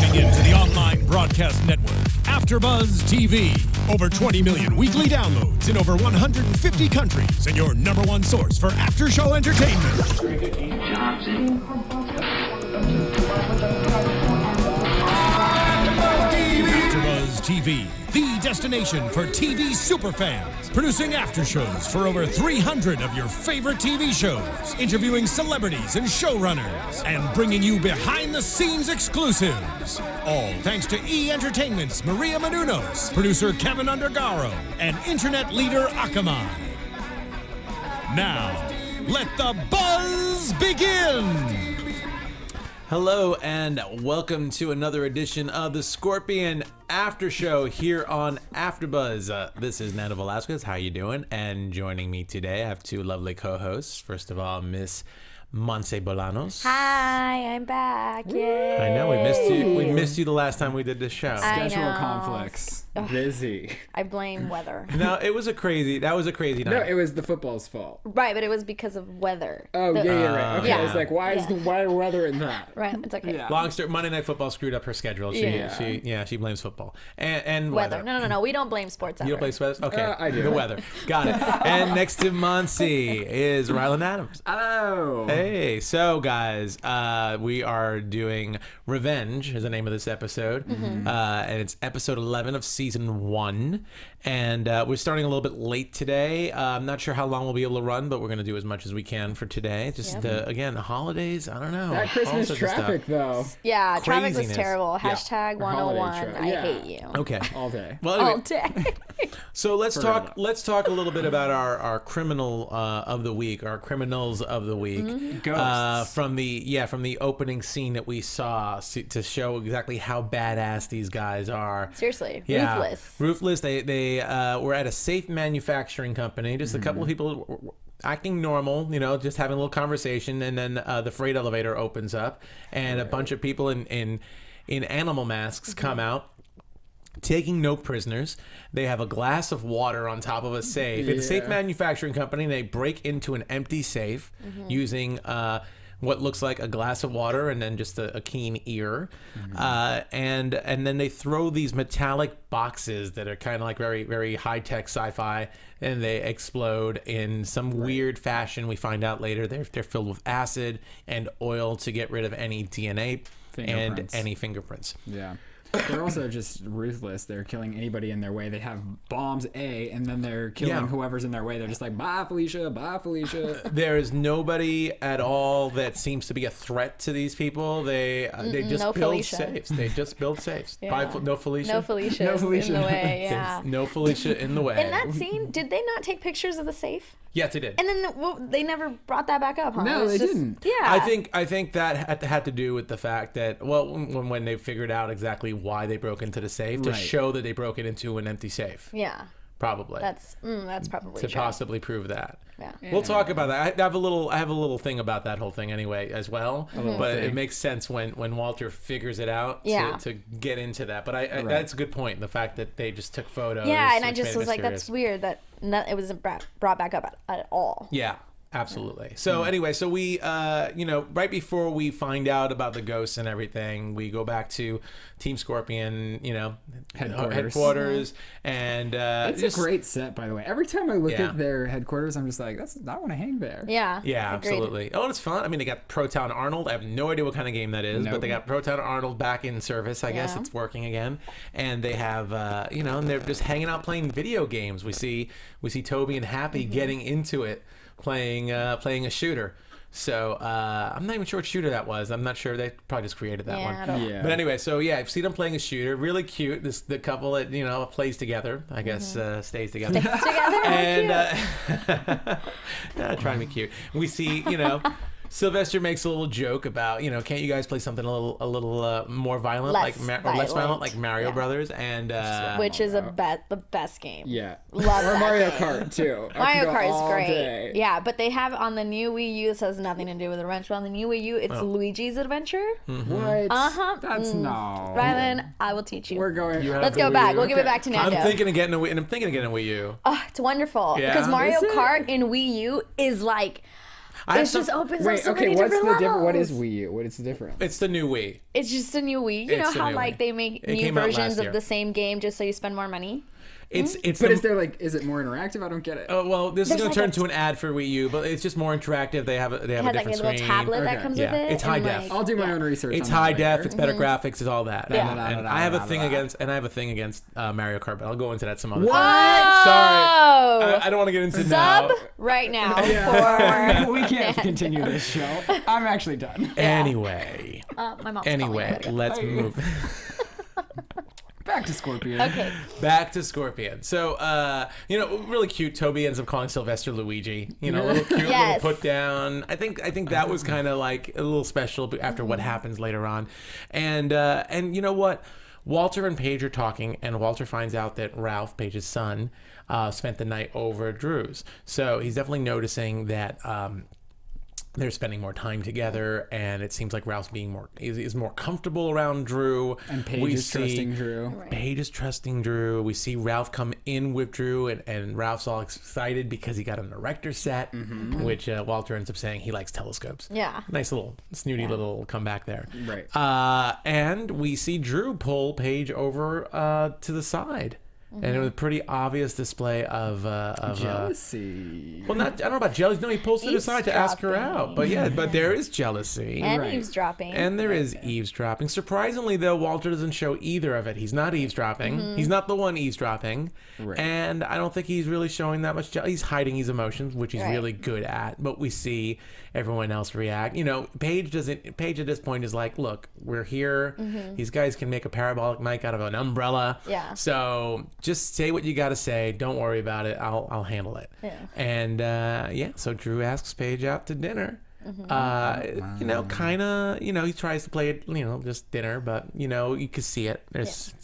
Tuning in to the online broadcast network, AFTERBUZZ TV. Over 20 million weekly downloads in over 150 countries, and your number one source for after-show entertainment. AFTERBUZZ TV, the destination for TV superfans, producing after-shows for over 300 of your favorite TV shows, interviewing celebrities and showrunners, and bringing you behind-the-scenes exclusives. All thanks to E! Entertainment's Maria Menounos, producer Kevin Undergaro, and internet leader Akamai. Now, let the buzz begin! Hello and welcome to another edition of the Scorpion After Show here on AfterBuzz. This is Nando Velasquez. How you doing? And joining me today, I have two lovely co-hosts. First of all, Miss Monse Bolanos. Hi, I'm back. Yay. I know we missed you. We missed you the last time we did this show. Schedule conflicts. Busy. I blame weather. No, it was a crazy. That was a crazy night. No, it was the football's fault. Right, but it was because of weather. Oh, yeah, right. Okay, yeah. I was like, why weather in that? Right, it's okay. Yeah. Long story. Monday Night Football screwed up her schedule. She blames football and Weather. No. We don't blame sports ever. You don't play sports? Okay. I do. The weather. Got it. And next to Monse is Ryland Adams. Hello. Hey, so guys, we are doing Revenge is the name of this episode, and it's episode 11 of season 1, and we're starting a little bit late today. I'm not sure how long we'll be able to run, but we're going to do as much as we can for today. Just again, the holidays, I don't know. That Christmas traffic, though. Yeah, traffic was Craziness. terrible. Yeah. Hashtag 101, I Yeah. hate you. Okay. All day. Well, anyway, All day. so let's Forever. talk. Let's talk a little bit about our criminal of the week, our criminals of the week. Ghosts. From the opening scene that we saw to show exactly how badass these guys are. Seriously, Yeah. ruthless. They were at a safe manufacturing company. Just a couple of people were acting normal, just having a little conversation, and then the freight elevator opens up, and a bunch of people in animal masks come out, taking no prisoners. They have a glass of water on top of a safe. It's a safe manufacturing company. They break into an empty safe using what looks like a glass of water and then just a keen ear. And then they throw these metallic boxes that are kind of like very, very high-tech sci-fi, and they explode in some weird fashion. We find out later they're filled with acid and oil to get rid of any DNA and any fingerprints. Yeah. They're also just ruthless. They're killing anybody in their way. They have bombs, and then they're killing whoever's in their way. They're just like, bye, Felicia, bye, Felicia. There is nobody at all that seems to be a threat to these people. They just no build Felicia. safes. They just build safes. Yeah. No Felicia. No Felicia. No Felicia. in the way, yeah. No Felicia in the way. In that scene, did they not take pictures of the safe? Yes, they did. And then they never brought that back up, huh? No, It was they just- didn't. Yeah. I think that had to do with the fact that, well, when they figured out exactly why they broke into the safe, to Right. show that they broke it into an empty safe. Yeah. Probably. That's probably to true. possibly prove that. Yeah. We'll talk about that. I have a little thing about that whole thing anyway as well. But thing. it makes sense when Walter figures it out to get into that. But that's a good point. The fact that they just took photos. Yeah, and I which just made it was like, mysterious. that's weird that it wasn't brought back up at all. Yeah. Absolutely. So anyway, so we, right before we find out about the ghosts and everything, we go back to Team Scorpion, headquarters, and It's a great set, by the way. Every time I look at their headquarters, I'm just like, I want to hang there. Yeah. Yeah, agreed. absolutely. Oh, and it's fun. I mean, they got Proton Arnold. I have no idea what kind of game that is, but they got Proton Arnold back in service. I guess it's working again, and they have, and they're just hanging out playing video games. We see Toby and Happy getting into it, playing a shooter. So I'm not even sure what shooter that was. I'm not sure. They probably just created that one. I don't know. Yeah. But anyway, so I've seen them playing a shooter. Really cute. The couple that plays together. I guess stays together. Stays together. And trying to be cute. We see Sylvester makes a little joke about can't you guys play something a little more violent, Less or less violent, violent. like Mario Brothers, and Which is the best game. Yeah. Love or that Mario game. Kart, too. I Mario could go Kart all is great. day. Yeah, but they have on the new Wii U, this has nothing to do with Revenge, but on the new Wii U, it's Luigi's Adventure. What? That's no. Rylan, I will teach you. We're going. Let's go back. We'll give it back to Nando. I'm thinking of getting a Wii U. Oh, it's wonderful. Yeah? Because Mario Is it? Kart in Wii U is like just opens up Wait, so okay, many what's different the difference? What levels. is Wii U? What is the difference? It's the new Wii. It's just a new Wii. You It's know a how new like Wii. they make It new came out versions last of year. the same game just so you spend more money? It's But is there like, is it more interactive? I don't get it. Oh, well, this is There's going to like turn to an ad for Wii U, but it's just more interactive. They have a It has like a different little screen. tablet that Okay. comes Yeah, with it. it's high and, def. like, I'll do my own research. It's on high that def. later. It's better graphics. It's all that. Yeah. And I have a thing against. And I have a thing against Mario Kart. But I'll go into that some other What? time. Oh! Sorry, I don't want to get into Sub now. right now for we can't continue this show. I'm actually done. Anyway, my mom's anyway, calling. let's move. Back to Scorpion. Okay. Back to Scorpion. So, really cute. Toby ends up calling Sylvester Luigi. A little cute Yes. little put down. I think that was kind of like a little special after what happens later on, and you know what? Walter and Paige are talking, and Walter finds out that Ralph, Paige's son, spent the night over at Drew's. So he's definitely noticing that. They're spending more time together, and it seems like Ralph's is more comfortable around Drew. And Paige is trusting Drew. Right. Paige is trusting Drew. We see Ralph come in with Drew, and Ralph's all excited because he got an erector set, which Walter ends up saying he likes telescopes. Yeah. Nice little snooty little comeback there. Right. And we see Drew pull Paige over to the side. And it was a pretty obvious display of Jealousy. well, I don't know about jealousy. No, he pulls to the side to ask her out. But but there is jealousy. And Right. eavesdropping. And there is eavesdropping. Surprisingly, though, Walter doesn't show either of it. He's not eavesdropping. He's not the one eavesdropping. Right. And I don't think he's really showing that much jealousy. He's hiding his emotions, which he's Right. really good at. But we see everyone else react. Paige at this point is like, look, we're here. These guys can make a parabolic mic out of an umbrella. Yeah. So just say what you got to say. Don't worry about it. I'll handle it. Yeah. And so Drew asks Paige out to dinner. Kind of, he tries to play it, just dinner, but you can see it. There's,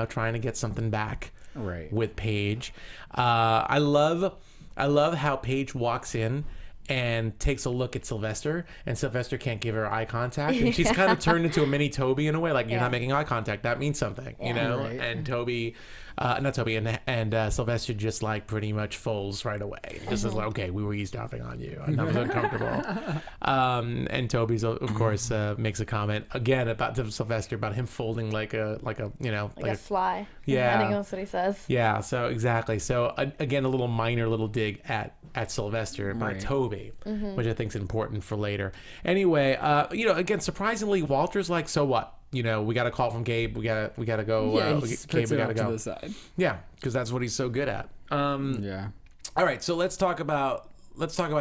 trying to get something back Right. with Paige. I love how Paige walks in and takes a look at Sylvester, and Sylvester can't give her eye contact, and she's kind of turned into a mini Toby in a way, like you're not making eye contact, that means something, Right. and Toby, not Toby, and Sylvester just like pretty much folds right away, just is like, okay, we were eavesdropping on you, and that was uncomfortable. And Toby's of course makes a comment again about Sylvester about him folding like a like a fly. Yeah. I think that's what he says. yeah, so exactly. So again, a little minor little dig at Sylvester by Right. Toby, which I think is important for later. Anyway, again, surprisingly, Walter's like, so what? We got a call from Gabe. We gotta go. Yeah, he Gabe, puts we it gotta up go. to the side. Yeah, because that's what he's so good at. Yeah. All right, so let's talk about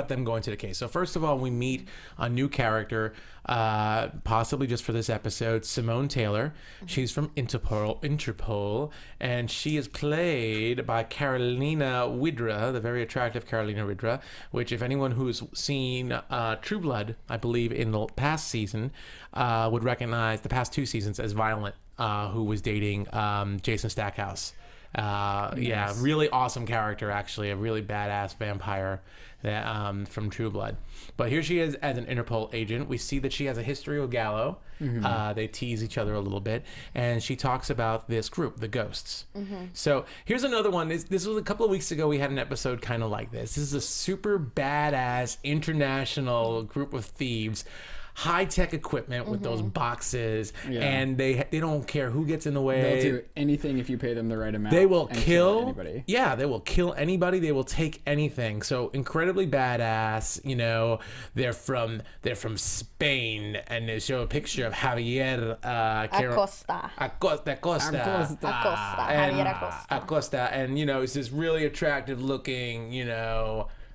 them going to the case. So first of all, we meet a new character, possibly just for this episode, Simone Taylor. She's from Interpol, and she is played by Carolina Widra, the very attractive Carolina Widra, which if anyone who's seen True Blood, I believe in the past season, would recognize the past 2 seasons as Violent, who was dating Jason Stackhouse. Yeah, really awesome character, actually, a really badass vampire that, from True Blood. But here she is as an Interpol agent. We see that she has a history with Gallo. They tease each other a little bit, and she talks about this group, the Ghosts. So here's another one. This was a couple of weeks ago. We had an episode kind of like this. This is a super badass international group of thieves. High-tech equipment with those boxes, and they don't care who gets in the way. They'll do anything if you pay them the right amount. They will and kill anybody. Yeah, they will kill anybody. They will take anything. So incredibly badass. They're from Spain, and they show a picture of Javier Acosta. Acosta. Javier Acosta. Acosta, and it's this really attractive looking.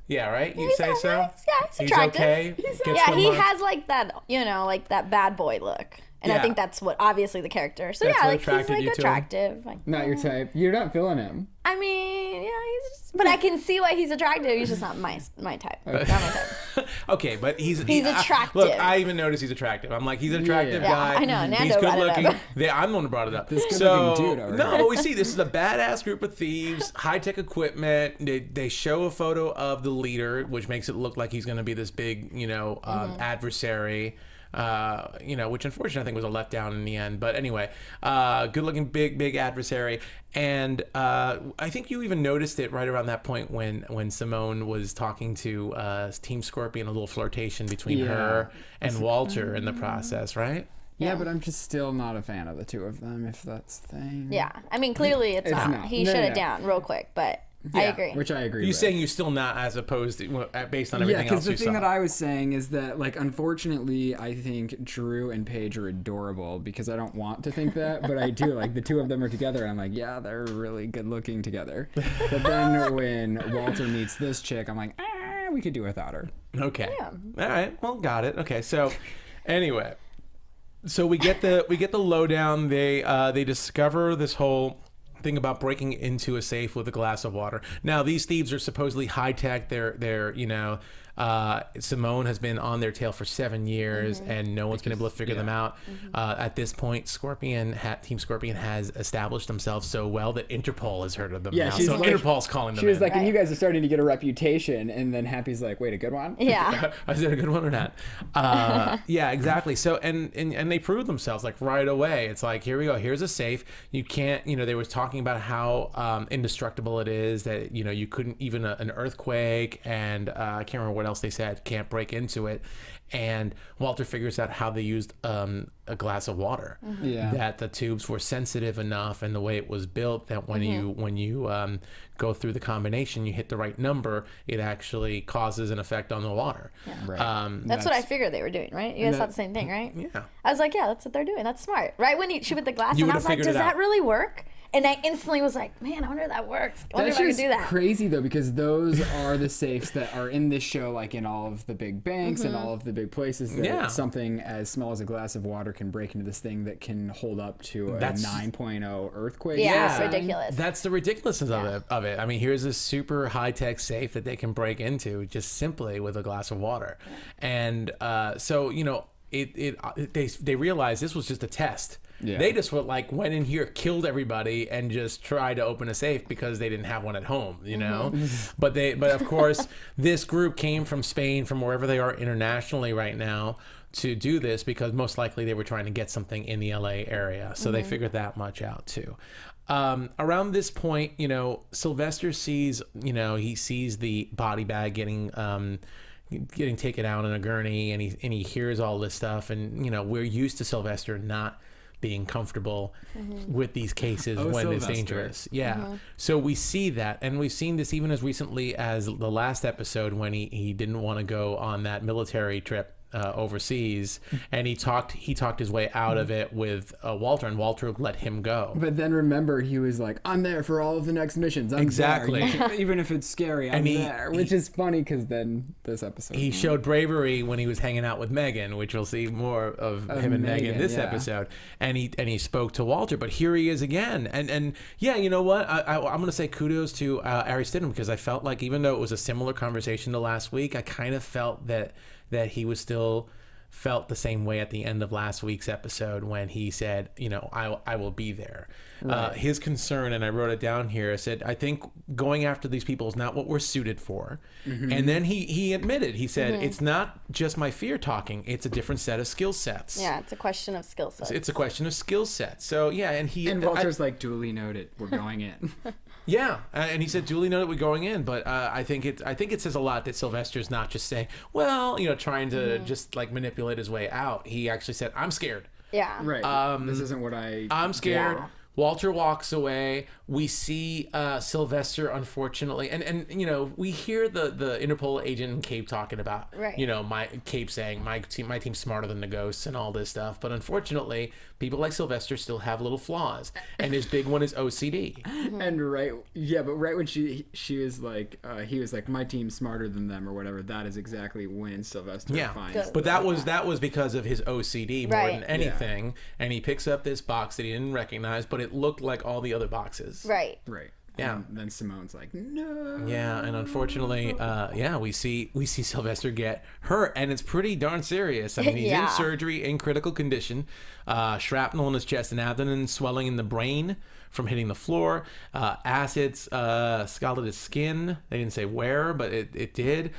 Yeah, right? You say so? Yeah, he's attractive. Okay? Yeah, he has like that, like that bad boy look. And I Yeah. think that's what, obviously, the character. So That's yeah, what like he's attracted like you to him? attractive. Like, Not your type. You're not feeling him. I mean, yeah, he's just, but I can see why he's attractive. He's just not my type. Not my type. Okay, but he's attractive. Look, I even noticed he's attractive. I'm like, he's an attractive Yeah, guy. I know. Nando He's good brought it looking. up. I'm the one who brought it up. This good-looking dude over no, here. but we see this is a badass group of thieves, high tech equipment. They show a photo of the leader, which makes it look like he's going to be this big, adversary. which unfortunately I think was a letdown in the end. But anyway, good-looking, big adversary. And I think you even noticed it right around that point when Simone was talking to Team Scorpion, a little flirtation between her and Walter in the process, right? Yeah, but I'm just still not a fan of the two of them, if that's the thing. Yeah, I mean, clearly it's not. He shut it down real quick, but I agree. Which I agree You're with. saying you're still not, as opposed to, based on everything else you saw. Yeah, because the thing that I was saying is that, like, unfortunately, I think Drew and Paige are adorable, because I don't want to think that, but I do. Like, the two of them are together, and I'm like, yeah, they're really good looking together. But then when Walter meets this chick, I'm like, we could do without her. Okay. Yeah. All right. Well, got it. Okay. So, anyway. So we get the lowdown. They discover this whole thing about breaking into a safe with a glass of water. Now these thieves are supposedly high tech. They're Simone has been on their tail for 7 years, and no one's been able to figure them out. At this point, Team Scorpion has established themselves so well that Interpol has heard of them. Yeah, now. So like, Interpol's calling them. She was like, and you guys are starting to get a reputation, and then Happy's like, wait, a good one? Yeah. Is it a good one or not? Yeah, exactly. So and they proved themselves like right away. It's like, here we go. Here's a safe. You can't. They were talking about how indestructible it is, that you couldn't even an earthquake, and I can't remember what else they said, can't break into it. And Walter figures out how they used a glass of water. That the tubes were sensitive enough, and the way it was built, that when you go through the combination, you hit the right number, it actually causes an effect on the water. That's what I figured they were doing, right? You guys thought the same thing, right? Yeah. I was like, yeah, that's what they're doing. That's smart. Right when she put the glass in, I was like, does that really work? And I instantly was like, man, I wonder if that works. I wonder if I can do that. Crazy though, because those are the safes that are in this show, like in all of the big banks and all of the big places. That something as small as a glass of water can break into this thing that can hold up to a 9.0 earthquake. Yeah, it's ridiculous. That's the ridiculousness of it. I mean, here's this super high tech safe that they can break into just simply with a glass of water, and so they realized this was just a test. Yeah. They just went in here, killed everybody, and just tried to open a safe because they didn't have one at home, But of course, this group came from Spain, from wherever they are internationally right now, to do this, because most likely they were trying to get something in the LA area. So they figured that much out too. Around this point, Sylvester sees, he sees the body bag getting taken out in a gurney, and he hears all this stuff, and we're used to Sylvester not being comfortable with these cases when it's dangerous. So we see that, and we've seen this even as recently as the last episode, when he didn't want to go on that military trip overseas, and he talked his way out of it with Walter, and Walter let him go. But then remember, he was like, I'm there for all of the next missions. I'm there. Even if it's scary, I'm there. Which is funny, because then this episode, he showed bravery when he was hanging out with Megan, which we'll see more of him and Megan this episode. And he spoke to Walter, but here he is again. And yeah, you know what? I'm going to say kudos to Ari Stidham, because I felt like, even though it was a similar conversation to last week, I kind of felt that he was still felt the same way at the end of last week's episode, when he said, I will be there. Right. His concern, and I wrote it down here, I said, I think going after these people is not what we're suited for. And then he admitted, he said, it's not just my fear talking, it's a different set of skill sets. Yeah, it's a question of skill sets. It's a question of skill sets. So yeah, and Walter's like, duly noted, we're going in. Yeah, and he said, duly noted, we're going in. But I think it says a lot that Sylvester's not just saying, well, trying to just like manipulate his way out. He actually said, I'm scared. Yeah. Right. This isn't what I'm scared. Yeah. Walter walks away. We see Sylvester, unfortunately, and we hear the Interpol agent and Cape talking about, my Cape saying my team's smarter than the ghosts and all this stuff. But unfortunately, people like Sylvester still have little flaws, and his big one is OCD. And but right when she was like, he was like, my team's smarter than them or whatever. That is exactly when Sylvester finds. But that was because of his OCD more than anything, and he picks up this box that he didn't recognize, but it looked like all the other boxes. Right. Yeah. And then Simone's like, no. Yeah, and unfortunately, we see Sylvester get hurt, and it's pretty darn serious. I mean, he's in surgery, in critical condition, shrapnel in his chest and abdomen, swelling in the brain from hitting the floor, acids scalded his skin. They didn't say where, but it did.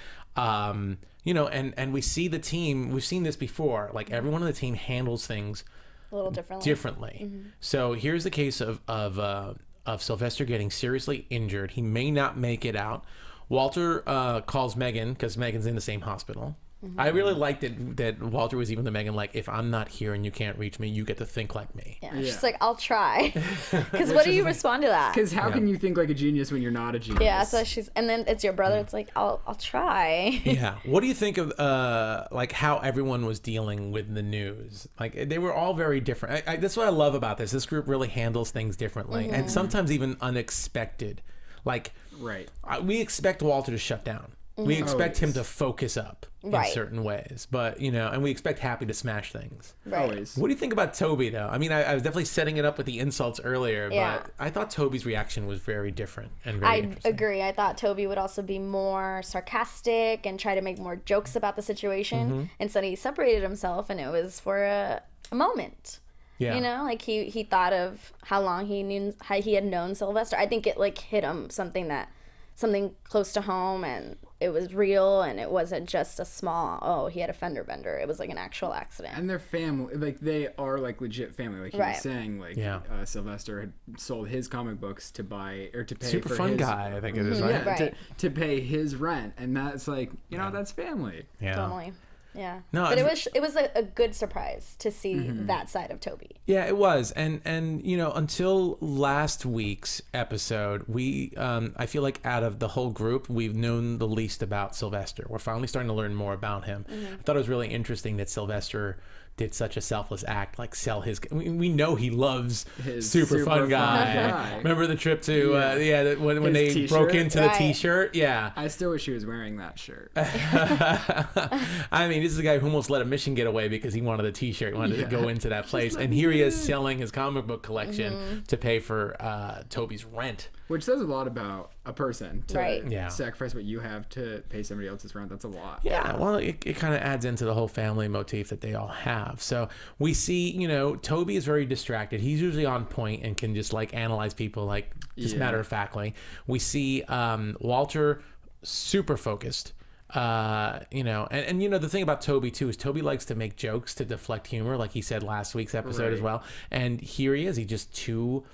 you know, and we see the team. We've seen this before. Like everyone on the team handles things a little differently. Mm-hmm. So here's the case of Sylvester getting seriously injured. He may not make it out. Walter calls Megan because Megan's in the same hospital. Mm-hmm. I really liked that Walter was even to Megan, like, if I'm not here and you can't reach me, you get to think like me. Yeah. She's like, I'll try. Because what do you respond to that? Because how can you think like a genius when you're not a genius? Yeah, so and then it's your brother. It's like, I'll try. Yeah. What do you think of like how everyone was dealing with the news? Like they were all very different. That's what I love about this. This group really handles things differently, and sometimes even unexpected. Like, we expect Walter to shut down. We expect him to focus up in certain ways, but you know, and we expect Happy to smash things. Always. What do you think about Toby, though? I mean, I was definitely setting it up with the insults earlier, but I thought Toby's reaction was very different and very interesting. I agree. I thought Toby would also be more sarcastic and try to make more jokes about the situation. Instead, he separated himself, and it was for a moment. Yeah. You know, like he thought of how long he had known Sylvester. I think it like hit him something close to home, and it was real, and it wasn't just a small, he had a fender bender. It was like an actual accident. And their family, like they are like legit family. Like he was saying, like Sylvester had sold his comic books to buy or to pay Super for fun his, guy, I think it is, right? Right. To pay his rent, and that's like that's family. Yeah. Totally. Yeah. No, but it was a good surprise to see that side of Toby. Yeah, it was. And you know, until last week's episode, we I feel like out of the whole group, we've known the least about Sylvester. We're finally starting to learn more about him. I thought it was really interesting that Sylvester did such a selfless act, like sell his. We know he loves his super fun guy. Remember the trip to when they t-shirt? Broke into the T-shirt? Yeah. I still wish he was wearing that shirt. I mean, this is a guy who almost let a mission get away because he wanted a T-shirt. He wanted to go into that place, and here he is selling his comic book collection to pay for Toby's rent. Which says a lot about a person to sacrifice what you have to pay somebody else's rent. That's a lot. Yeah, well, it kind of adds into the whole family motif that they all have. So we see, you know, Toby is very distracted. He's usually on point and can just like analyze people like just matter of factly. We see Walter super focused. You know, and you know, the thing about Toby too is Toby likes to make jokes to deflect humor, like he said last week's episode as well. And here he is. He's just too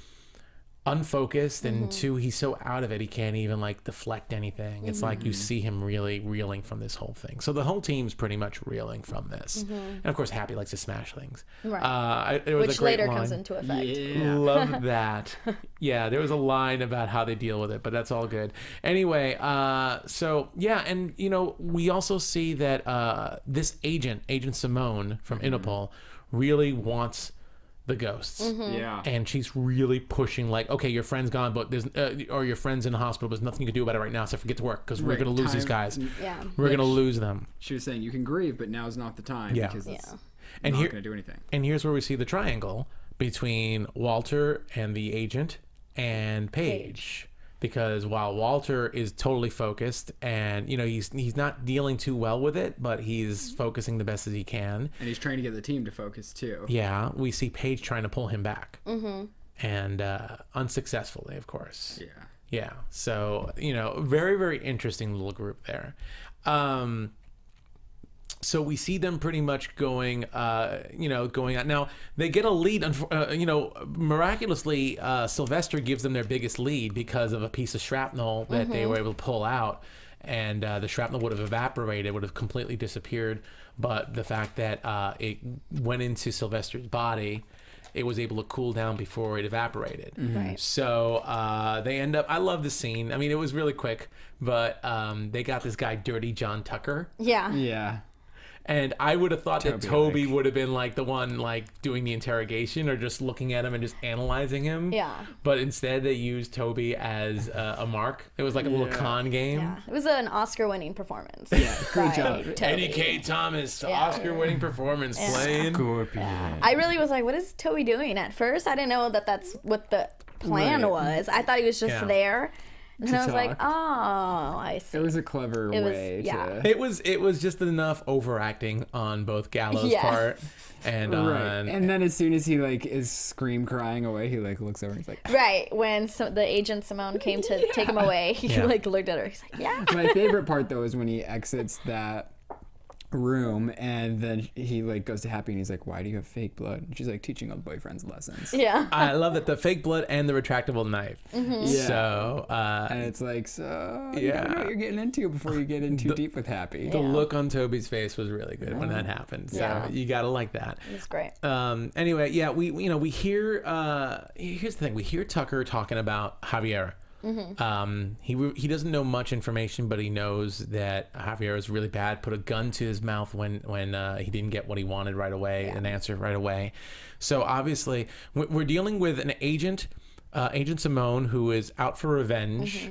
unfocused and he's so out of it he can't even like deflect anything. It's like you see him really reeling from this whole thing. So the whole team's pretty much reeling from this. And of course Happy likes to smash things. Right. It was which a great later line. comes into effect. Yeah. Love that. Yeah, there was a line about how they deal with it, but that's all good. Anyway, so yeah, and you know, we also see that this Agent Simone from Interpol really wants the ghosts. Yeah. And she's really pushing like, okay, your friend's gone, but there's or your friend's in the hospital, there's nothing you can do about it right now, so get to work because we're going to lose these guys. Yeah. We're going to lose them. She was saying you can grieve, but now's not the time because it's and not going to do anything. And here's where we see the triangle between Walter and the Agent and Paige. Because while Walter is totally focused and, you know, he's not dealing too well with it, but he's focusing the best as he can. And he's trying to get the team to focus too. Yeah, we see Paige trying to pull him back. And unsuccessfully, of course. Yeah. Yeah, so, you know, very, very interesting little group there. So we see them pretty much going, going out. Now, they get a lead, miraculously, Sylvester gives them their biggest lead because of a piece of shrapnel that they were able to pull out. And the shrapnel would have evaporated, would have completely disappeared. But the fact that it went into Sylvester's body, it was able to cool down before it evaporated. Right. So they end up, I love the scene. I mean, it was really quick, but they got this guy, Dirty John Tucker. Yeah. Yeah. And I would have thought that Toby would have been like the one like doing the interrogation or just looking at him and just analyzing him. Yeah. But instead they used Toby as a mark. It was like a little con game. Yeah. It was an Oscar-winning performance. Yeah. Good job. Eddie K. Thomas, Oscar-winning performance playing. Scorpion. Yeah. I really was like, what is Toby doing? At first, I didn't know that that's what the plan was. I thought he was just there. And I was like, oh, I see. It was a clever way to... It was just enough overacting on both Gallo's part and on... And then as soon as he like is scream crying away, he like looks over and he's like... Right. When the Agent Simone came to take him away, he like looked at her. He's like, yeah. My favorite part though is when he exits that room, and then he like goes to Happy and he's like, why do you have fake blood? And she's like, teaching old boyfriends lessons. Yeah. I love that, the fake blood and the retractable knife. Mm-hmm. Yeah. So and it's like, so you don't know what you're getting into before you get in too deep with Happy. the look on Toby's face was really good when that happened. So you gotta like that. It's great. Anyway, yeah, we hear here's the thing, we hear Tucker talking about Javier. He doesn't know much information, but he knows that Javier is really bad. Put a gun to his mouth when he didn't get what he wanted right away, an answer right away. So obviously, we're dealing with an agent, Agent Simone, who is out for revenge.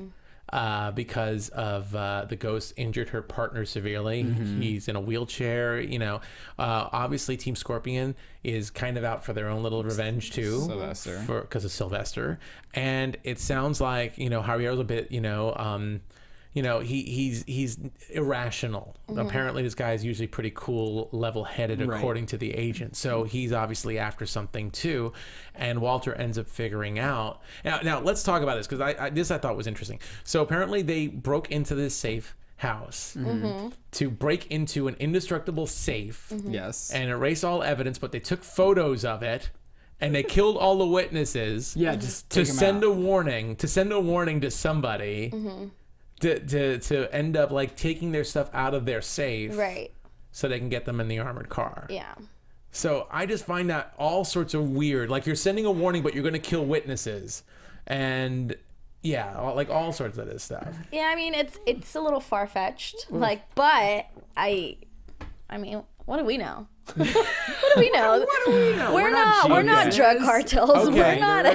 Because of the ghost injured her partner severely. He's in a wheelchair. Obviously Team Scorpion is kind of out for their own little revenge too, Sylvester, because of Sylvester. And it sounds like Javier's a bit he's irrational. Apparently this guy is usually pretty cool, level-headed, according to the agent. So he's obviously after something too. And Walter ends up figuring out. Now let's talk about this, because this I thought was interesting. So apparently they broke into this safe house to break into an indestructible safe. Yes. And erase all evidence, but they took photos of it. And they killed all the witnesses. Yeah, just to send a warning. To send a warning to somebody. To end up like taking their stuff out of their safe, Right. so they can get them in the armored car. Yeah. So I just find that all sorts of weird. Like, you're sending a warning, but you're going to kill witnesses, and like all sorts of this stuff. Yeah, I mean it's a little far fetched. Like, but I mean, what do we know? What do we know? We're not drug cartels. Okay. We're not.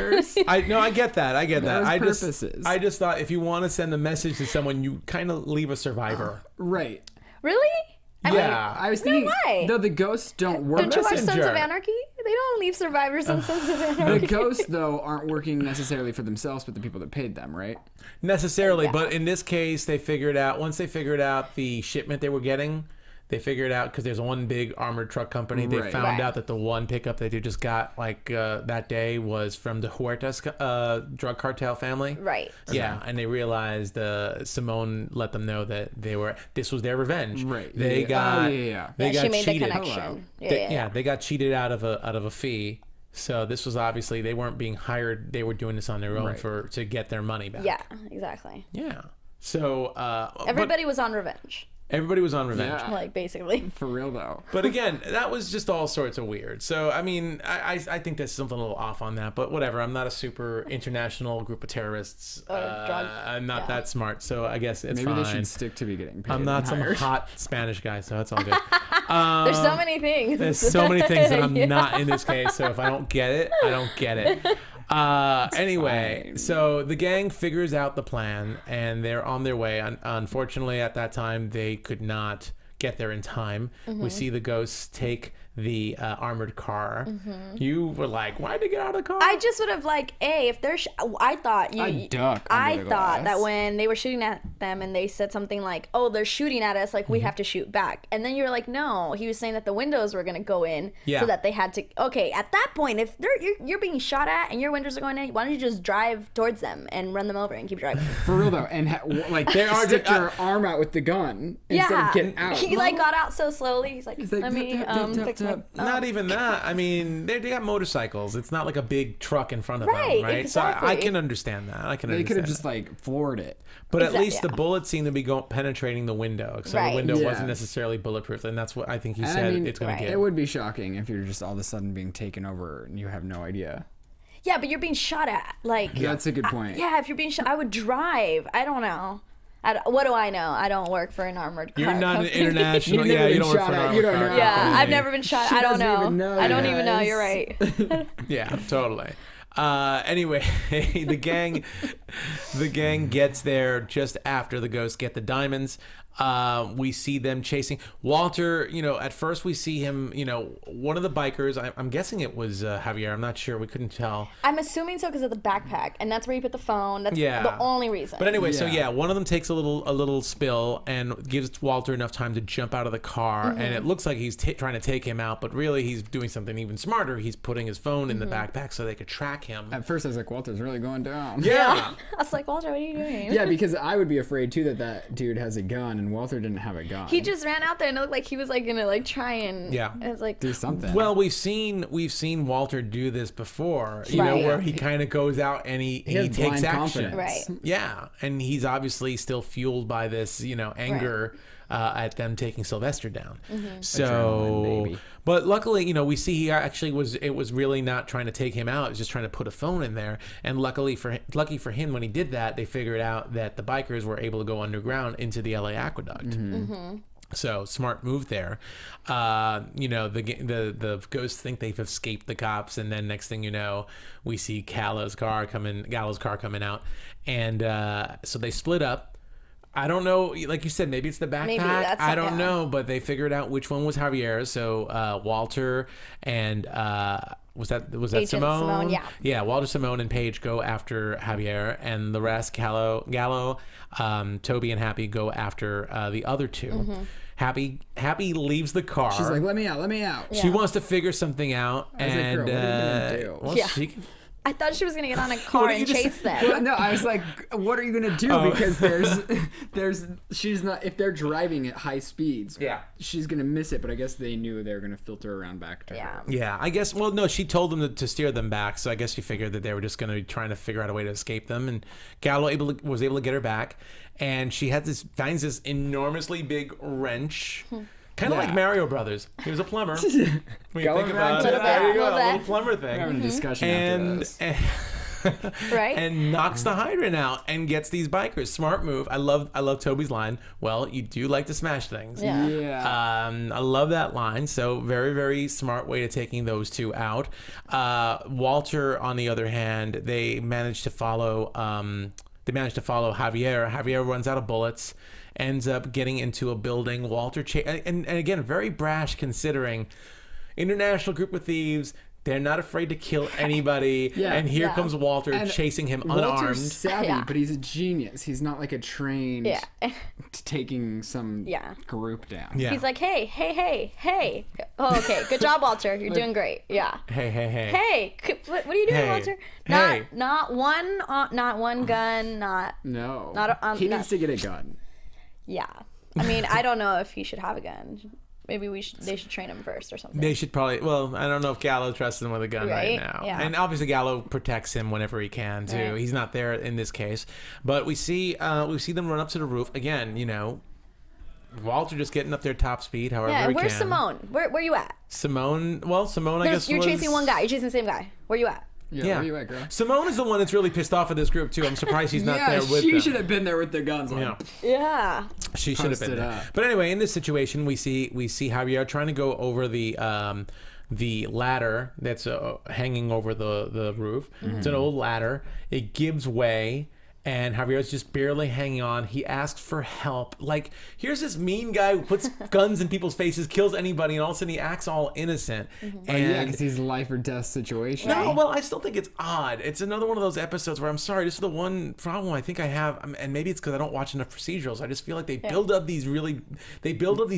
I get that. Purposes. I just thought if you want to send a message to someone, you kind of leave a survivor. Right. Really? I was thinking, way. though the ghosts don't work. Don't you watch Sons Messenger. of Anarchy? They don't leave survivors on Sons of Anarchy. The ghosts, though, aren't working necessarily for themselves, but the people that paid them, right? Necessarily, but in this case, once they figured out the shipment they were getting. They figured out, because there's one big armored truck company, they found out that the one pickup that they just got that day was from the Huertas drug cartel family. Right. Yeah, and they realized Simone let them know that this was their revenge. Right. They got they got she made cheated. the connection. They got cheated out of a fee. So this was obviously, they weren't being hired, they were doing this on their own to get their money back. Yeah, exactly. Yeah. So Everybody was on revenge. Everybody was on revenge. Yeah. Like, basically. For real, though. But again, that was just all sorts of weird. So, I mean, I think there's something a little off on that. But whatever. I'm not a super international group of terrorst. I'm not that smart. So I guess it's Maybe fine. they should stick to be getting paid. I'm not some hired. hot Spanish guy, so that's all good. There's so many things. There's so many things that I'm not in this case. So if I don't get it, I don't get it. Anyway, so the gang figures out the plan and they're on their way. Unfortunately, at that time, they could not get there in time. We see the ghosts take the armored car. You were like, why'd they get out of the car? I just would have if they're I thought that when they were shooting at them and they said something like, oh, they're shooting at us, like we have to shoot back, and then you're like, no, he was saying that the windows were going to go in, so that they had to. Okay, at that point, if you're being shot at and your windows are going in, why don't you just drive towards them and run them over and keep driving? For real though, and they are stick your arm out with the gun instead of getting out. He got out so slowly. He's like let me fix my. Not even that. I mean, they got motorcycles. It's not like a big truck in front of them, right? Exactly. So I can understand that. They could have just floored it. But at least the bullets seem to be penetrating the window. So the window wasn't necessarily bulletproof, and that's what I think he said it's going to get. It would be shocking if you're just all of a sudden being taken over and you have no idea. Yeah, but you're being shot at. That's a good point. If you're being shot, I would drive. I don't know. What do I know? I don't work for an armored car You're not company. an international. You don't work for an armored car company. Yeah, I've never been shot. I don't know. I don't even know. You're right. Yeah, totally. Anyway, the gang gets there just after the ghosts get the diamonds. We see them chasing Walter. At first we see him. One of the bikers. I'm guessing it was Javier. I'm not sure. We couldn't tell. I'm assuming so because of the backpack, and that's where you put the phone. That's the only reason. But anyway, so one of them takes a little spill and gives Walter enough time to jump out of the car, and it looks like he's trying to take him out, but really he's doing something even smarter. He's putting his phone in the backpack so they could track him. At first I was like, Walter's really going down. Yeah. I was like, Walter, what are you doing? Yeah, because I would be afraid too that dude has a gun. And and Walter didn't have a gun. He just ran out there and it looked like he was like gonna like try and it's like do something. Well, we've seen Walter do this before, you know, where he kind of goes out and he takes action. Right. Yeah, and he's obviously still fueled by this, you know, anger at them taking Sylvester down. So, but luckily, you know, we see he actually it was really not trying to take him out. It was just trying to put a phone in there. And lucky for him, when he did that, they figured out that the bikers were able to go underground into the LA aqueduct. So smart move there. You know, the ghosts think they've escaped the cops, and then next thing you know, we see Gallo's car coming out, and so they split up. I don't know, like you said, maybe it's the backpack. I don't know, but they figured out which one was Javier. So Walter and was that Agent Simone? Yeah, Walter, Simone, and Paige go after Javier, and the rest, Gallo, Toby, and Happy go after the other two. Happy leaves the car. She's like, let me out. She wants to figure something out. I was like, girl, what are you gonna do? Well, I thought she was gonna get on a car and chase them. Well, no, I was like, what are you gonna do? Because she's not. If they're driving at high speeds, she's gonna miss it. But I guess they knew they were gonna filter around back to her. Yeah, I guess. Well, no, she told them to steer them back. So I guess she figured that they were just gonna be trying to figure out a way to escape them. And Gallo was able to get her back, and she finds this enormously big wrench. Kind of like Mario Brothers. He was a plumber. When you think about it, there you go, a little plumber thing. We're having a discussion after this. And knocks the hydrant out and gets these bikers. Smart move. I love Toby's line. Well, you do like to smash things. Yeah. I love that line. So very, very smart way of taking those two out. Walter, on the other hand, they managed to follow Javier. Javier runs out of bullets, ends up getting into a building. Walter, and again, very brash considering international group of thieves. They're not afraid to kill anybody. And here comes Walter chasing him unarmed. Walter's savvy, but he's a genius. He's not like a trained taking some group down. He's like, hey. Oh, okay. Good job, Walter. You're doing great. Yeah. Hey. What are you doing, Walter? Not one gun. No. He needs to get a gun. Yeah. I mean, I don't know if he should have a gun. Maybe they should train him first or something. They should probably. Well, I don't know if Gallo trusts him with a gun right now. Yeah. And obviously Gallo protects him whenever he can too. He's not there in this case, but we see them run up to the roof again. You know, Walter just getting up there top speed. However, he can. Where's Simone? Where you at? Simone. Well, Simone, I guess you're chasing one guy. You're chasing the same guy. Where you at? Yeah, where you at, girl? Simone is the one that's really pissed off at this group too. I'm surprised she's not there with them. She should have been there with their guns on. Yeah. She should have been there. But anyway, in this situation, we see Javier trying to go over the ladder that's hanging over the roof. It's an old ladder. It gives way. And Javier's just barely hanging on. He asks for help. Like, here's this mean guy who puts guns in people's faces, kills anybody, and all of a sudden he acts all innocent. And because he's a life or death situation. No, well, I still think it's odd. It's another one of those episodes where I'm sorry, this is the one problem I think I have, and maybe it's because I don't watch enough procedurals. I just feel like they build up these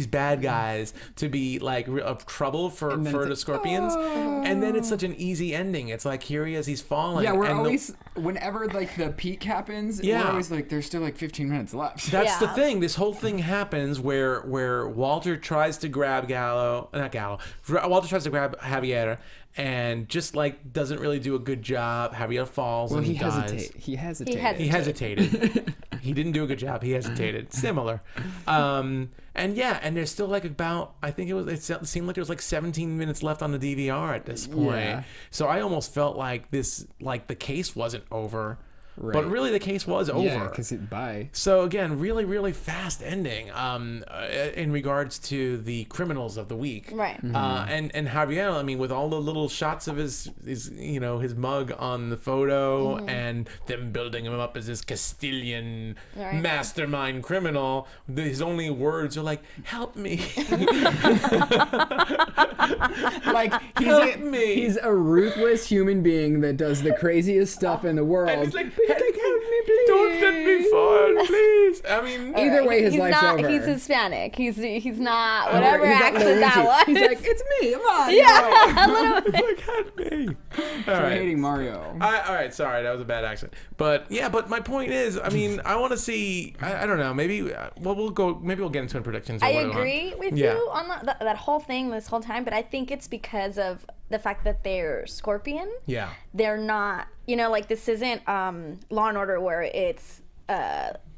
bad guys to be like of trouble for the Scorpions, and then it's such an easy ending. It's like here he is, he's falling. Yeah, we're always whenever like the peak happens. We're always like, there's still like 15 minutes left. That's the thing. This whole thing happens where Walter tries to grab Walter tries to grab Javier and just like doesn't really do a good job. Javier falls and dies. He hesitated. He didn't do a good job. He hesitated. Similar. And there's still like about, I think it seemed like there was like 17 minutes left on the DVR at this point. Yeah. So I almost felt like the case wasn't over. Right. But really, the case was over. Yeah, because So again, really, really fast ending. In regards to the criminals of the week, right? And Javier, I mean, with all the little shots of his mug on the photo, and them building him up as this Castilian mastermind criminal, his only words are like, "Help me!" Like he's a ruthless human being that does the craziest stuff in the world. And he's like, help me, Don't get me fired, please. I mean, Either way, his life's over. He's Hispanic. He's not whatever accent that was. He's like, it's me. Come on. Yeah, a little bit. Look at me. For hating Mario. All right, sorry, that was a bad accent. But my point is, I mean, I want to see. I don't know. Maybe we'll go. Maybe we'll get into predictions. I agree with you on that whole thing this whole time, but I think it's because of the fact that they're Scorpion. Yeah. They're not. Like this isn't Law and Order where it's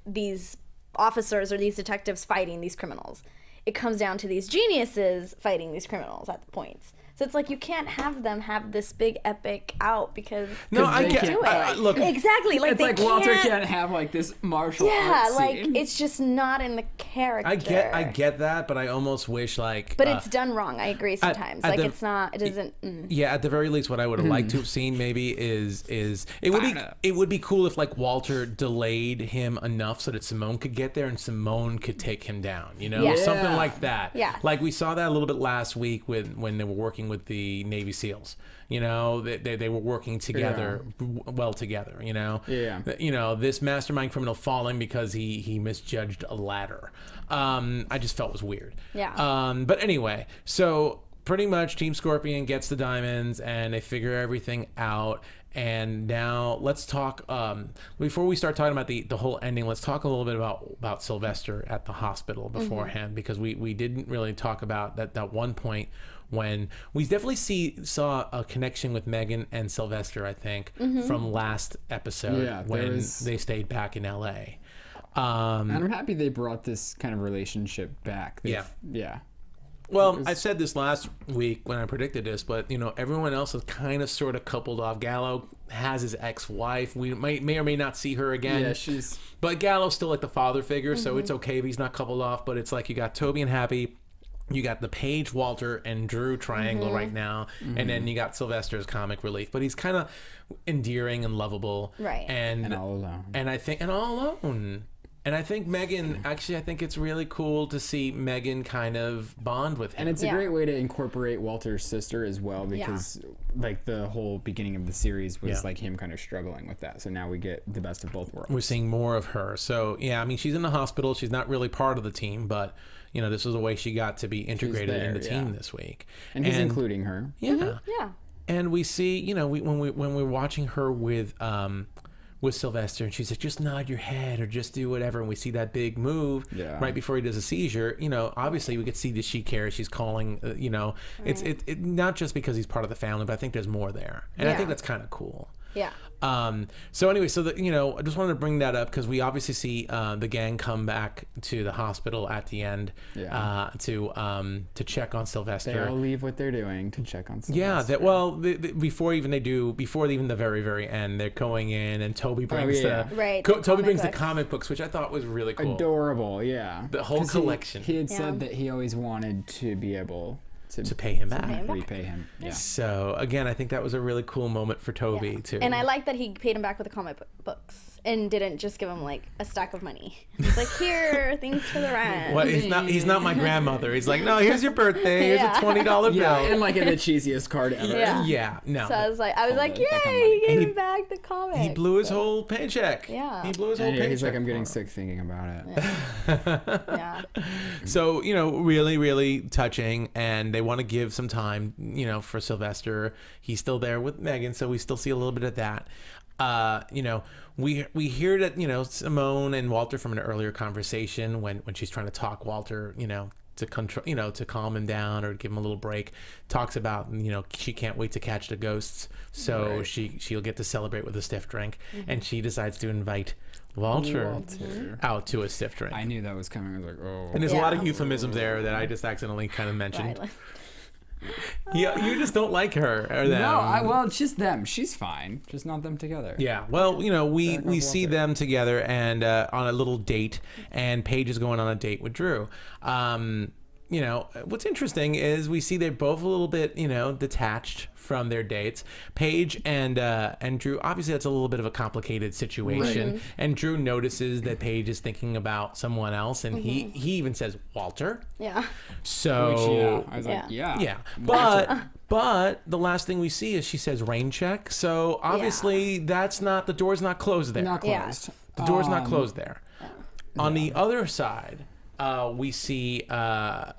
these officers or these detectives fighting these criminals. It comes down to these geniuses fighting these criminals at the points. So it's like you can't have them have this big epic out because I they get do it. look, exactly. Like It's they like can't, Walter can't have like this martial arts scene. it's just not in the character. I get that, but I almost wish But it's done wrong. I agree sometimes. It doesn't. Yeah, at the very least, what I would have liked to have seen maybe is it would be cool if like Walter delayed him enough so that Simone could get there and Simone could take him down. Something like that. Yeah. Like we saw that a little bit last week when they were working with the Navy SEALs. They were working together, well together. This mastermind criminal falling because he misjudged a ladder. I just felt was weird. Yeah. But anyway, so pretty much Team Scorpion gets the diamonds and they figure everything out. And now let's talk. Before we start talking about the whole ending, let's talk a little bit about Sylvester at the hospital beforehand, because we didn't really talk about that one point when we definitely saw a connection with Megan and Sylvester, I think, from last episode when they stayed back in LA. And I'm happy they brought this kind of relationship back. Yeah. Well, I said this last week when I predicted this, but everyone else is kind of sort of coupled off. Gallo has his ex-wife. We may or may not see her again. Yeah, But Gallo's still like the father figure, so it's okay if he's not coupled off. But it's like you got Toby and Happy, you got the Paige, Walter, and Drew triangle right now, and then you got Sylvester's comic relief. But he's kind of endearing and lovable, right? And all alone. And all alone. And I think Megan, actually, I think it's really cool to see Megan kind of bond with him. And it's a great way to incorporate Walter's sister as well, because like the whole beginning of the series was like him kind of struggling with that. So now we get the best of both worlds. We're seeing more of her. So yeah, I mean, she's in the hospital. She's not really part of the team, but this is the way she got to be integrated in the team this week. And he's including her. Yeah. And we see, when we're watching her with Sylvester, and she's like, just nod your head or just do whatever, and we see that big move right before he does a seizure. Obviously we could see that she cares. She's calling. It's not just because he's part of the family, but I think there's more there, and I think that's kind of cool. Yeah. So anyway, I just wanted to bring that up because we obviously see the gang come back to the hospital at the end to check on Sylvester. They all leave what they're doing to check on Sylvester. Yeah, before even the very, very end, they're going in, and Toby brings Toby brings the comic books, which I thought was really cool. Adorable, yeah. The whole collection. He had said that he always wanted to be able to pay him back. Repay him. Yeah. So again, I think that was a really cool moment for Toby too. And I like that he paid him back with the comic books and didn't just give him like a stack of money. He's like, here, thanks for the rent. Well, he's not my grandmother. He's like, no, here's your birthday. Here's a $20 bill. Yeah, and like in the cheesiest card ever. Yeah, no. So I was like, yay, he gave him back the comic. He blew his whole paycheck. Yeah. He blew his whole paycheck. He's like, I'm getting sick thinking about it. Yeah. So, really, really touching, and they want to give some time, for Sylvester. He's still there with Megan, so we still see a little bit of that. We hear that, Simone and Walter from an earlier conversation when she's trying to talk Walter, to control, to calm him down or give him a little break, talks about, she can't wait to catch the ghosts. So she'll get to celebrate with a stiff drink, and she decides to invite Walter out to a stiff drink. I knew that was coming. I was like, oh. And there's a lot of euphemisms there that I just accidentally kind of mentioned. Ryland. Yeah, you just don't like her or them. No, it's just them. She's fine, just not them together. Yeah, well, we see them together and on a little date, and Paige is going on a date with Drew. What's interesting is we see they're both a little bit, detached from their dates. Paige and Drew, obviously that's a little bit of a complicated situation. Right. And Drew notices that Paige is thinking about someone else, and he even says, Walter. Yeah. So I was like, yeah. But the last thing we see is she says rain check. So obviously the door's not closed there. Not closed. The door's not closed there. On the other side, we see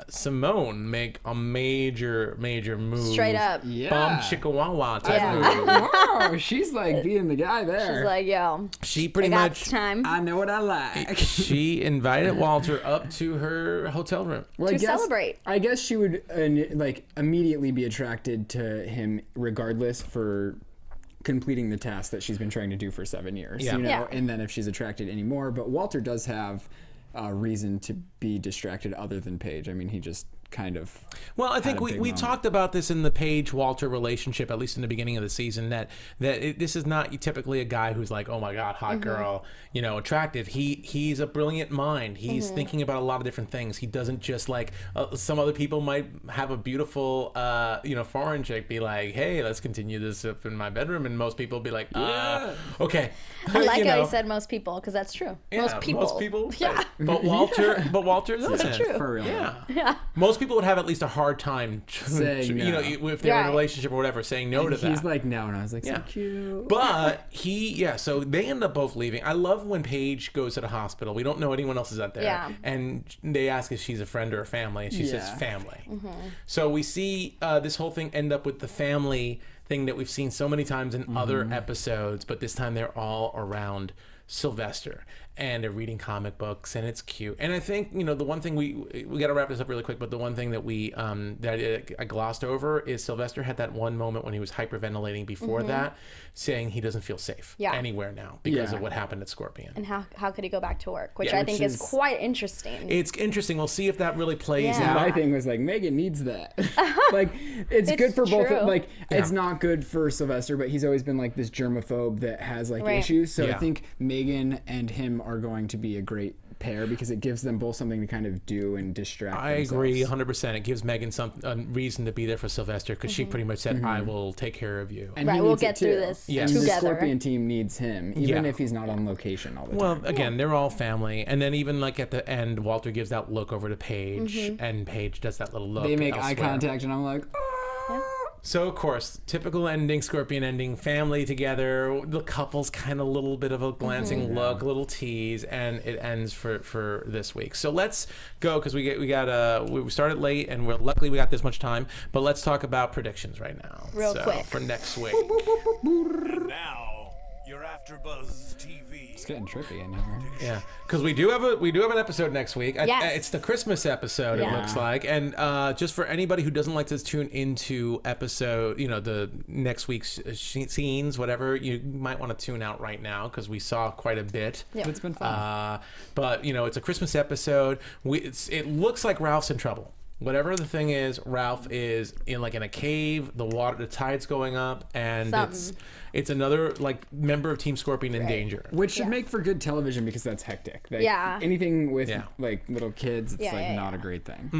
Simone make a major move. Straight up. Yeah. Bum chickawawa type move. Wow, she's like being the guy there. She's like, yo, She pretty I got much time I know what I like. she invited Walter up to her hotel room. Well, to celebrate. I guess she would like immediately be attracted to him regardless for completing the task that she's been trying to do for 7 years. Yeah. You know, Yeah. and then if she's attracted anymore, but Walter does have reason to be distracted other than Paige. I mean, he just kind of. Well, I think had a we big moment. talked about this in the Paige-Walter relationship, at least in the beginning of the season, that this is not typically a guy who's like, oh my God, hot girl, you know, attractive. He's a brilliant mind. He's thinking about a lot of different things. He doesn't just like, some other people might have a beautiful, you know, foreign chick be like, hey, let's continue this up in my bedroom. And most people be like, okay. I like You how know. he said most people, because that's true. Yeah, most people. Yeah. But Walter doesn't. true. For real. Yeah. Most people would have at least a hard time, Saying you know, no. if they're in a Right. relationship or whatever, saying no to that. He's like, no, and I was like, Yeah. so cute. But so they end up both leaving. I love when Paige goes to the hospital. We don't know anyone else is out there. Yeah. And they ask if she's a friend or a family, and she says Yeah. family. So we see this whole thing end up with the family thing that we've seen so many times in other episodes, but this time they're all around Sylvester. And they're reading comic books, and it's cute. And I think, you know, the one thing we got to wrap this up really quick, but the one thing that I glossed over is Sylvester had that one moment when he was hyperventilating before that, saying he doesn't feel safe anywhere now because of what happened at Scorpion. And how could he go back to work? Which Yeah. I think Which is is- quite interesting. It's interesting. We'll see if that really plays Yeah. out. My thing was like, Megan needs that. Like, it's It's good for both. true. Like, it's not good for Sylvester, but he's always been like this germaphobe that has like Right. issues. So Yeah. I think Megan and him are going to be a great pair because it gives them both something to kind of do and distract I themselves. agree 100%. It gives Megan a reason to be there for Sylvester because she pretty much said, I will take care of you. And Right, he we'll needs it get through too. this Yes. And the together. Scorpion team needs him, even Yeah. if he's not on location all the Well, time. again, they're all family. And then even like at the end, Walter gives that look over to Paige, and Paige does that little look. They make eye elsewhere. contact, and I'm like, So, of course, typical ending, Scorpion ending, family together, the couple's kind of a little bit of a glancing look, a little tease, and it ends for this week. So let's go, because we started late, and luckily we got this much time, but let's talk about predictions right now. Real quick. For next week. And now, your AfterBuzz TV. it's getting trippy in here. Yeah, because we do have an episode next week. Yes. It's the Christmas episode. It Yeah. looks like, and just for anybody who doesn't like to tune into episode, you know, the next week's scenes, whatever, you might want to tune out right now because we saw quite a bit. Yeah. It's been fun. But you know, it's a Christmas episode. It looks like Ralph's in trouble. Whatever the thing is, Ralph is in a cave. The tide's going up, and it's another like member of Team Scorpion in danger. Which should make for good television because that's hectic. Like, Yeah. Anything with Yeah. like little kids, it's Yeah, not yeah. a great thing.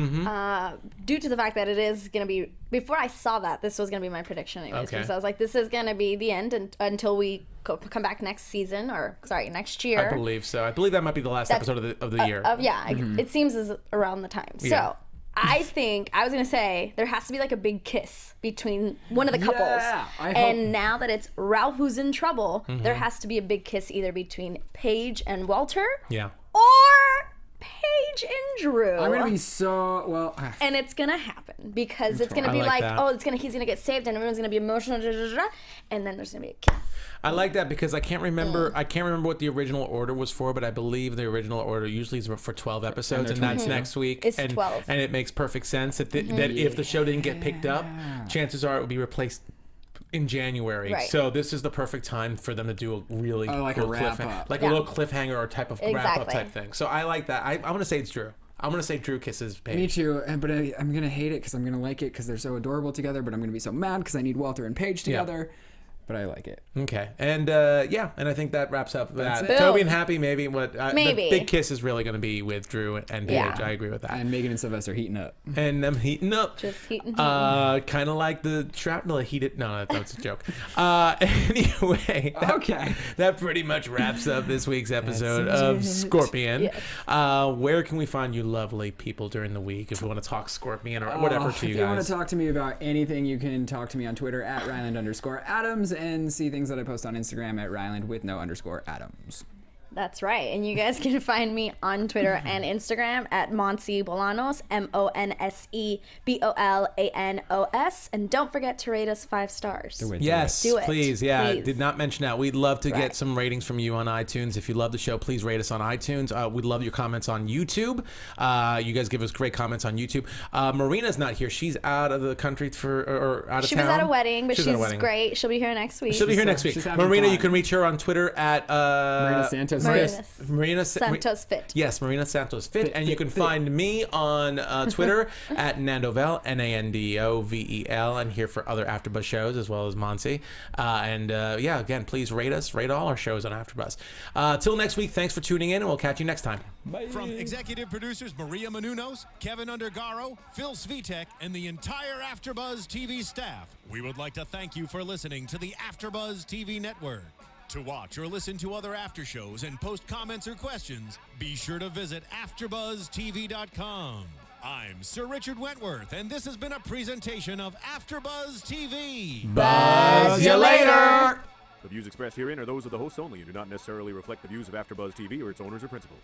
Due to the fact that it is going to be, before I saw that, this was going to be my prediction anyways. Okay. Because I was like, this is going to be the end until we come back next season, or sorry, next year. I believe so. I believe that might be the last episode of the year. It seems as around the time. Yeah. So I think I was gonna say there has to be like a big kiss between one of the couples. Yeah, I hope- and now that it's Ralph who's in trouble, there has to be a big kiss either between Paige and Walter, Yeah. or Paige and Drew. I'm gonna be so and it's gonna happen because it's gonna I be like like, that. he's gonna get saved and everyone's gonna be emotional, and then there's gonna be a kiss. I like that because I can't remember what the original order was for, but I believe the original order usually is for 12 episodes, and that's next week. It's and, 12. And it makes perfect sense that that if the show didn't get picked up, chances are it would be replaced in January. Right. So this is the perfect time for them to do a really like a cool wrap cliffhanger, up. like a little cliffhanger or type of wrap up type thing. So I like that. I'm gonna say it's Drew. I'm gonna say Drew kisses Paige. Me too, but I'm gonna hate it because I'm gonna like it because they're so adorable together. But I'm gonna be so mad because I need Walter and Paige together. But I like it. Okay, and and I think that wraps up that. it. Toby and Happy, maybe. Maybe. The big kiss is really going to be with Drew and Paige. Yeah. I agree with that. And Megan and Sylvester heating up. And them heating up. Just heating. Kind of like the shrapnel heated. No, that's a joke. Anyway, that pretty much wraps up this week's episode of Scorpion. Yes. Where can we find you lovely people during the week if we want to talk Scorpion or whatever to you If you want guys? to talk to me about anything, you can talk to me on Twitter at Ryland_Adams and see things that I post on Instagram at Ryland with no _Adams. That's right. And you guys can find me on Twitter and Instagram at Monse Bolanos, MonseBolanos. And don't forget to rate us 5 stars. Yes, Do it. please. Yeah, Please. did not mention that. We'd love to get some ratings from you on iTunes. If you love the show, please rate us on iTunes. We'd love your comments on YouTube. You guys give us great comments on YouTube. Marina's not here. She's out of the country or out of She town. was at a wedding, but she's at a wedding. great. She'll be here next week. She'll be here next week. Marina, you can reach her on Twitter at Marina Santos. Marina Santos Fit. Yes, Marina Santos Fit. And you can find me on Twitter at Nandovel, Nandovel, and here for other AfterBuzz shows as well as Monse. Yeah, again, please rate us, rate all our shows on AfterBuzz. Till next week, thanks for tuning in, and we'll catch you next time. Bye. From executive producers Maria Menounos, Kevin Undergaro, Phil Svitek, and the entire AfterBuzz TV staff, we would like to thank you for listening to the AfterBuzz TV network. To watch or listen to other after shows and post comments or questions, be sure to visit AfterBuzzTV.com. I'm Sir Richard Wentworth, and this has been a presentation of AfterBuzz TV. Buzz you later! The views expressed herein are those of the hosts only and do not necessarily reflect the views of AfterBuzz TV or its owners or principals.